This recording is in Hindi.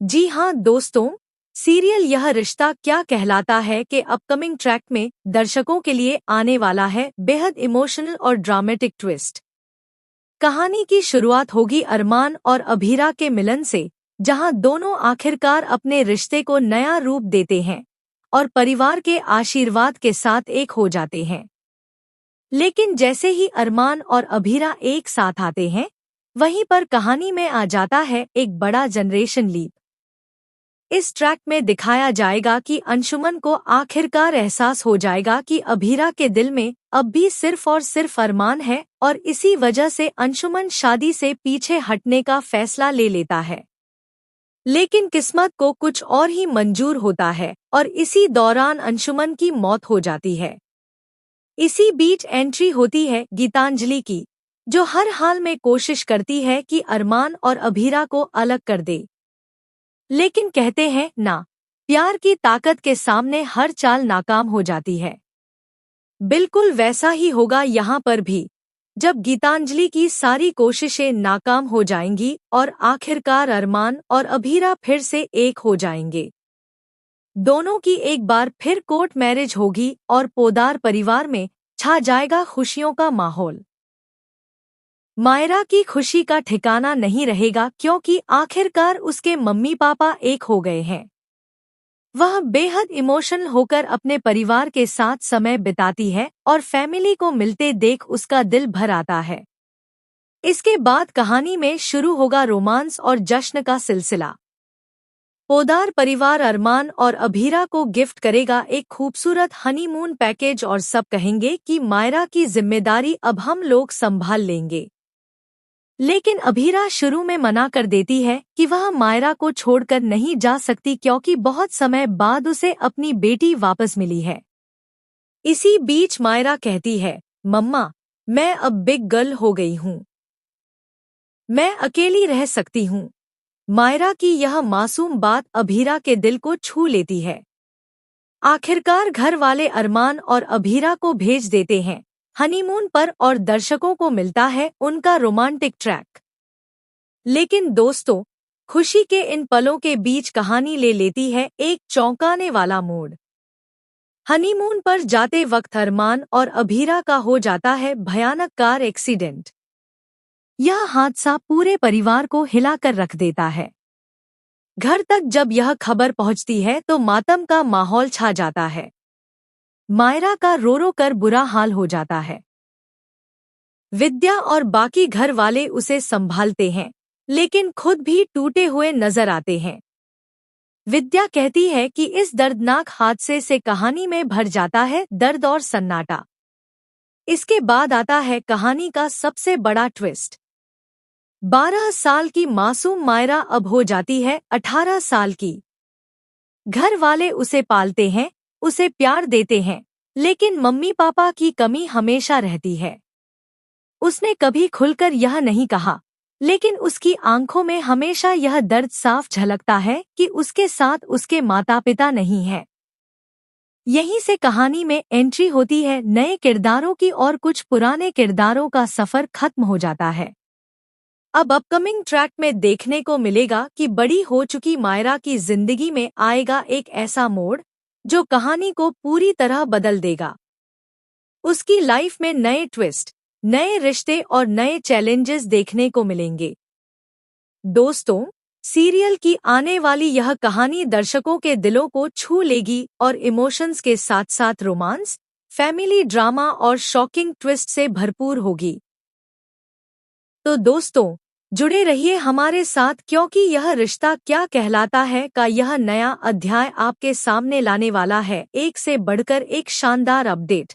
जी हाँ दोस्तों, सीरियल यह रिश्ता क्या कहलाता है के अपकमिंग ट्रैक में दर्शकों के लिए आने वाला है बेहद इमोशनल और ड्रामेटिक ट्विस्ट। कहानी की शुरुआत होगी अरमान और अभीरा के मिलन से, जहां दोनों आखिरकार अपने रिश्ते को नया रूप देते हैं और परिवार के आशीर्वाद के साथ एक हो जाते हैं। लेकिन जैसे ही अरमान और अभीरा एक साथ आते हैं, वहीं पर कहानी में आ जाता है एक बड़ा जनरेशन लीप। इस ट्रैक में दिखाया जाएगा कि अंशुमन को आखिरकार एहसास हो जाएगा कि अभीरा के दिल में अब भी सिर्फ और सिर्फ अरमान है और इसी वजह से अंशुमन शादी से पीछे हटने का फैसला ले लेता है। लेकिन किस्मत को कुछ और ही मंजूर होता है और इसी दौरान अंशुमन की मौत हो जाती है। इसी बीच एंट्री होती है गीतांजलि की, जो हर हाल में कोशिश करती है कि अरमान और अभीरा को अलग कर दे। लेकिन कहते हैं ना, प्यार की ताकत के सामने हर चाल नाकाम हो जाती है। बिल्कुल वैसा ही होगा यहाँ पर भी, जब गीतांजलि की सारी कोशिशें नाकाम हो जाएंगी और आखिरकार अरमान और अभीरा फिर से एक हो जाएंगे। दोनों की एक बार फिर कोर्ट मैरिज होगी और पोदार परिवार में छा जाएगा खुशियों का माहौल। मायरा की खुशी का ठिकाना नहीं रहेगा क्योंकि आखिरकार उसके मम्मी पापा एक हो गए हैं। वह बेहद इमोशनल होकर अपने परिवार के साथ समय बिताती है और फैमिली को मिलते देख उसका दिल भर आता है। इसके बाद कहानी में शुरू होगा रोमांस और जश्न का सिलसिला। पोदार परिवार अरमान और अभीरा को गिफ्ट करेगा एक खूबसूरत हनीमून पैकेज और सब कहेंगे कि मायरा की जिम्मेदारी अब हम लोग संभाल लेंगे। लेकिन अभीरा शुरू में मना कर देती है कि वह मायरा को छोड़कर नहीं जा सकती क्योंकि बहुत समय बाद उसे अपनी बेटी वापस मिली है। इसी बीच मायरा कहती है, मम्मा, मैं अब बिग गर्ल हो गई हूँ, मैं अकेली रह सकती हूँ। मायरा की यह मासूम बात अभीरा के दिल को छू लेती है। आखिरकार घर वाले अरमान और अभीरा को भेज देते हैं हनीमून पर और दर्शकों को मिलता है उनका रोमांटिक ट्रैक। लेकिन दोस्तों, खुशी के इन पलों के बीच कहानी ले लेती है एक चौंकाने वाला मोड़। हनीमून पर जाते वक्त अरमान और अभीरा का हो जाता है भयानक कार एक्सीडेंट। यह हादसा पूरे परिवार को हिलाकर रख देता है। घर तक जब यह खबर पहुंचती है तो मातम का माहौल छा जाता है। मायरा का रो रो कर बुरा हाल हो जाता है। विद्या और बाकी घर वाले उसे संभालते हैं, लेकिन खुद भी टूटे हुए नजर आते हैं। विद्या कहती है कि इस दर्दनाक हादसे से कहानी में भर जाता है दर्द और सन्नाटा। इसके बाद आता है कहानी का सबसे बड़ा ट्विस्ट। 12 साल की मासूम मायरा अब हो जाती है 18 साल की। घर वाले उसे पालते हैं, उसे प्यार देते हैं, लेकिन मम्मी पापा की कमी हमेशा रहती है। उसने कभी खुलकर यह नहीं कहा, लेकिन उसकी आंखों में हमेशा यह दर्द साफ झलकता है कि उसके साथ उसके माता पिता नहीं हैं। यहीं से कहानी में एंट्री होती है नए किरदारों की और कुछ पुराने किरदारों का सफर खत्म हो जाता है। अब अपकमिंग ट्रैक में देखने को मिलेगा कि बड़ी हो चुकी मायरा की जिंदगी में आएगा एक ऐसा मोड़ जो कहानी को पूरी तरह बदल देगा। उसकी लाइफ में नए ट्विस्ट, नए रिश्ते और नए चैलेंजेस देखने को मिलेंगे। दोस्तों, सीरियल की आने वाली यह कहानी दर्शकों के दिलों को छू लेगी और इमोशंस के साथ साथ रोमांस, फैमिली ड्रामा और शॉकिंग ट्विस्ट से भरपूर होगी। तो दोस्तों, जुड़े रहिए हमारे साथ क्योंकि यह रिश्ता क्या कहलाता है का यह नया अध्याय आपके सामने लाने वाला है एक से बढ़कर एक शानदार अपडेट।